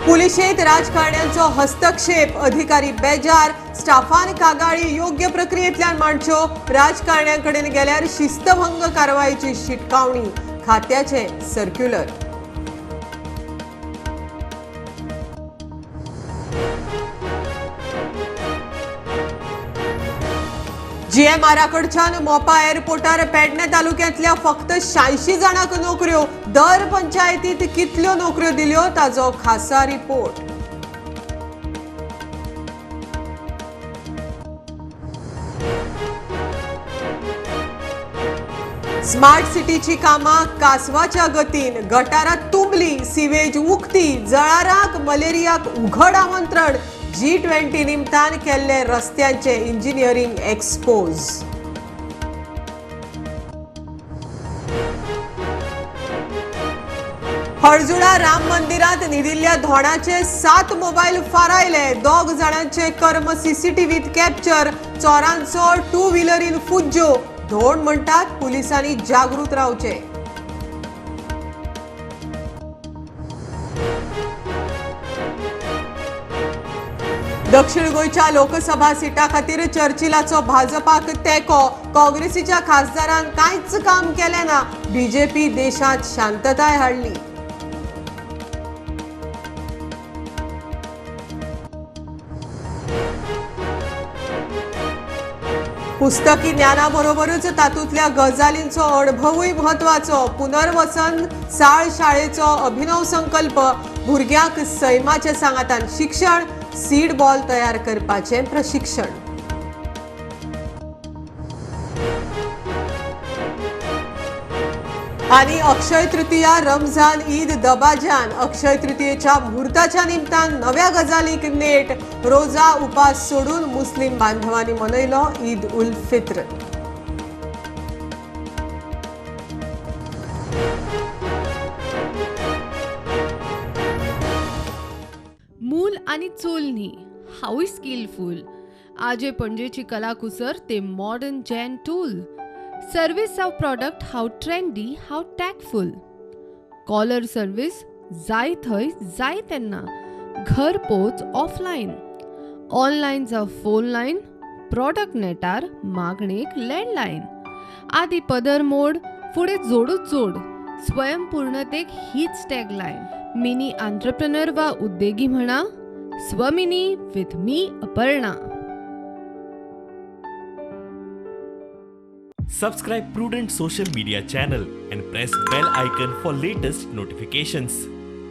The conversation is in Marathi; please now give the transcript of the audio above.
पुलिशेंत राजकारण्यांचो हस्तक्षेप, अधिकारी बेजार, स्टाफान कागाळी योग्य प्रक्रियेंतल्यान मांडच्यो, राजकारण्यांकडेन गेल्यार शिस्तभंग कारवायेची शिटकावणी, खात्याचे सर्क्युलर. जीएमआरकडच्यान मोपा एअरपोर्टार पेडणे तालुक्यांतल्या फक्त 86 जाणांक नोकऱ्यो. दर पंचायतींत कितल्यो नोकऱ्यो दिल्यो ताचो खासा रिपोर्ट. स्मार्ट सिटीची कामां कासवाच्या गतीन. गटारां तुंबली, सिवेज उक्ती, जळारांक मलेरियाक उघड आमंत्रण. G20 निमतान केल्ले रस्त्यांचे इंजिनियरिंग एक्सपोज. हळजुळा राम मंदिरात न्हिदिल्ल्या धोणाचे 7 मोबायल फारायले. 2 जाणांचे कर्म सीसीटीव्हीत कॅप्चर. चोरांचो 2 व्हिलरीन फुज्जो. धोण म्हणटात पुलिसांनी जागृत रावचे. दक्षिण गोयच्या लोकसभा सिटा खातीर चर्चिलाचो भाजपाक तेको. काँग्रेसीच्या खासदारांन कांयच काम केलें ना. बीजेपी देशांत शांतताय हाडली. पुस्तकी ज्ञानाबरोबरच तातूंतल्या गजालींचो अणभवूय म्हत्वाचो. पुनर्वसन साळ शाळेचो अभिनव संकल्प. भुरग्यांक सैमाचे सांगातान शिक्षण. सीड बॉल तयार करपाचे प्रशिक्षण. आणि अक्षय तृतीया, रमजान, ईद, दबाजान. अक्षय तृतीयेच्या मुहूर्ताच्या निमतान नव्या गजालीक नेट. रोजा उपास सोडून मुस्लिम बांधवांनी मनयलो ईद उल फित्र. मूल आणि चूल न्ही, हाऊय स्किलफुल. आजे पणजेची कलाकुसर ते मॉडर्न जॅन tool. Service of product how trendy, how tactful. Caller service जाय थंय जाय तेन्ना. घर पोच ऑफलायन. ऑनलायन जावं फोन लायन. प्रॉडक्ट नेटार मागणेक लँडलायन. आदी पदर मोड, फुडें जोडूच जोड. स्वयंपूर्णतेक हीच टॅगलायन. मिनी एंटरप्रेन्योर वा उद्योगी म्हणा. Swamini with me Aparna. Subscribe Prudent social media channel and press bell icon for latest notifications.